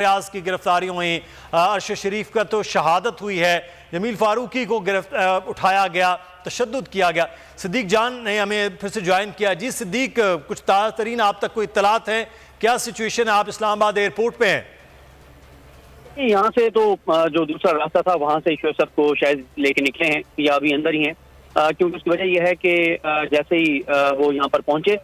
ریاض کی گرفتاریوں میں عرش شریف کا تو شہادت ہوئی ہے، جمیل فاروقی کو اٹھایا گیا، تشدد کیا گیا۔ صدیق جان نے ہمیں پھر سے جوائن کیا۔ جی صدیق، کچھ تازہ ترین آپ تک کوئی اطلاعات ہیں؟ کیا سچویشن ہے؟ آپ اسلام آباد ایئرپورٹ پہ ہیں؟ یہاں سے تو جو دوسرا راستہ تھا وہاں سے شعیب صاحب کو شاید لے کے نکلے ہیں یا ابھی اندر ہی ہیں، کیونکہ اس کی وجہ یہ ہے کہ جیسے ہی وہ یہاں پر پہنچے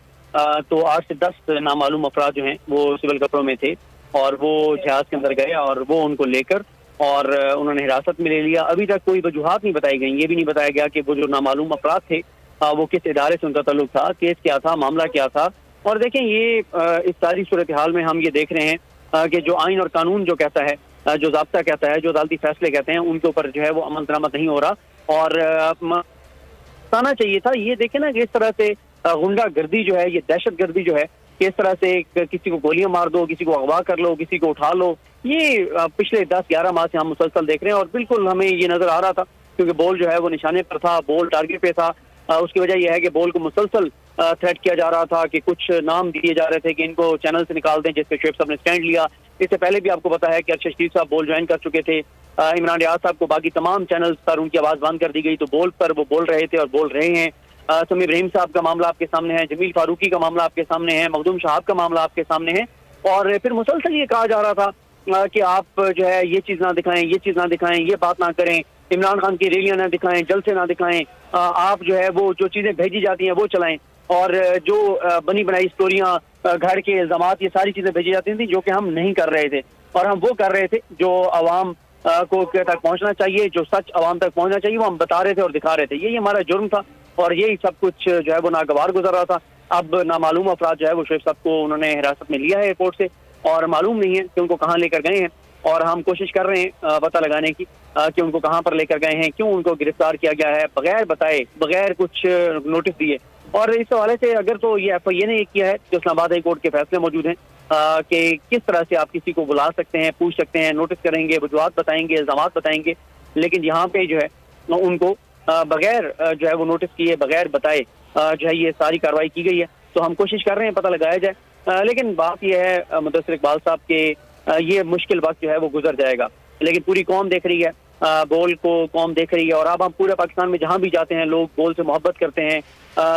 تو 8 سے 10 نامعلوم افراد جو ہیں وہ سول کپڑوں میں تھے اور وہ جہاز کے اندر گئے اور وہ ان کو لے کر اور انہوں نے حراست میں لے لیا۔ ابھی تک کوئی وجوہات نہیں بتائی گئی، یہ بھی نہیں بتایا گیا کہ وہ جو نامعلوم افراد تھے وہ کس ادارے سے ان کا تعلق تھا، کیس کیا تھا، معاملہ کیا تھا۔ اور دیکھیں یہ اس ساری صورتحال میں ہم یہ دیکھ رہے ہیں کہ جو آئین اور قانون جو کہتا ہے، جو ضابطہ کہتا ہے، جو عدالتی فیصلے کہتے ہیں، ان کے اوپر جو ہے وہ عمل درآمد نہیں ہو رہا اور آنا چاہیے تھا۔ یہ دیکھیں نا کہ اس طرح سے غنڈہ گردی جو ہے، یہ دہشت گردی جو ہے کہ اس طرح سے کسی کو گولیاں مار دو، کسی کو اغوا کر لو، کسی کو اٹھا لو، یہ پچھلے 10-11 ماہ سے ہم مسلسل دیکھ رہے ہیں اور بالکل ہمیں یہ نظر آ رہا تھا کیونکہ بول جو ہے وہ نشانے پر تھا، بول ٹارگٹ پہ تھا۔ اس کی وجہ یہ ہے کہ بول کو مسلسل تھریٹ کیا جا رہا تھا کہ کچھ نام دیے جا رہے تھے کہ ان کو چینل سے نکال دیں، جس پہ شعیب صاحب نے سٹینڈ لیا۔ اس سے پہلے بھی آپ کو پتا ہے کہ عرش شریف صاحب بول جوائن کر چکے تھے، عمران ریاض صاحب کو باقی تمام چینلز پر ان کی آواز بند کر دی گئی، تو بول پر وہ بول رہے تھے اور بول رہے ہیں۔ سمیع ابراہیم صاحب کا معاملہ آپ کے سامنے ہے، جمیل فاروقی کا معاملہ آپ کے سامنے ہے، مخدوم شہاب کا معاملہ آپ کے سامنے ہے، اور پھر مسلسل یہ کہا جا رہا تھا کہ آپ جو ہے یہ چیز نہ دکھائیں، یہ چیز نہ دکھائیں، یہ بات نہ کریں، عمران خان کی ریلیاں نہ دکھائیں، جلسے نہ دکھائیں، آپ جو ہے وہ جو چیزیں بھیجی جاتی ہیں وہ چلائیں، اور جو بنی بنائی اسٹوریاں، گھر کے الزامات، یہ ساری چیزیں بھیجی جاتی تھیں جو کہ ہم نہیں کر رہے تھے، اور ہم وہ کر رہے تھے جو عوام کو تک پہنچنا چاہیے، جو سچ عوام تک پہنچنا چاہیے وہ ہم بتا رہے تھے اور دکھا رہے تھے۔ یہی ہمارا جرم تھا اور یہی سب کچھ جو ہے وہ ناگوار گزر رہا تھا۔ اب نامعلوم افراد جو ہے وہ شعیب صاحب کو انہوں نے حراست میں لیا ہے ایئرپورٹ سے، اور معلوم نہیں ہے کہ ان کو کہاں لے کر گئے ہیں، اور ہم کوشش کر رہے ہیں پتہ لگانے کی کہ ان کو کہاں پر لے کر گئے ہیں، کیوں ان کو گرفتار کیا گیا ہے بغیر بتائے، بغیر کچھ نوٹس دیے۔ اور اس حوالے سے اگر تو یہ ایف آئی اے نے یہ کیا ہے کہ اسلام آباد ہائی کورٹ کے فیصلے موجود ہیں کہ کس طرح سے آپ کسی کو بلا سکتے ہیں، پوچھ سکتے ہیں، نوٹس کریں گے، وجوہات بتائیں گے، الزامات بتائیں گے، لیکن یہاں پہ جو ہے ان کو بغیر جو ہے وہ نوٹس کیے، بغیر بتائے جو ہے یہ ساری کارروائی کی گئی ہے۔ تو ہم کوشش کر رہے ہیں پتہ لگایا جائے، لیکن بات یہ ہے مدثر اقبال صاحب کے یہ مشکل وقت جو ہے وہ گزر جائے گا، لیکن پوری قوم دیکھ رہی ہے، بول کو قوم دیکھ رہی ہے، اور اب ہم پورے پاکستان میں جہاں بھی جاتے ہیں لوگ بول سے محبت کرتے ہیں،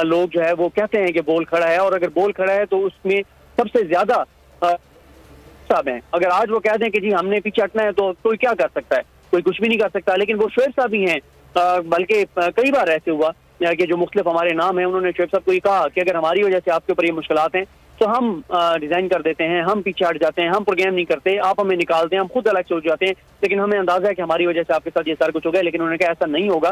لوگ جو ہے وہ کہتے ہیں کہ بول کھڑا ہے، اور اگر بول کھڑا ہے تو اس میں سب سے زیادہ صاحب ہیں۔ اگر آج وہ کہہ دیں کہ جی ہم نے پیچھے ہٹنا ہے تو کوئی کیا کر سکتا ہے؟ کوئی کچھ بھی نہیں کر سکتا، لیکن وہ شعیب صاحب ہی ہیں۔ بلکہ کئی بار ایسے ہوا کہ جو مختلف ہمارے نام ہیں انہوں نے شعیب صاحب کو یہ کہا کہ اگر ہماری وجہ سے آپ کے اوپر یہ مشکلات ہیں تو ہم ڈیزائن کر دیتے ہیں، ہم پیچھے ہٹ جاتے ہیں، ہم پروگرام نہیں کرتے، آپ ہمیں نکالتے ہیں، ہم خود الگ سے ہو جاتے ہیں، لیکن ہمیں اندازہ ہے کہ ہماری وجہ سے آپ کے ساتھ یہ سارا کچھ ہو گیا، لیکن انہوں نے کہا ایسا نہیں ہوگا۔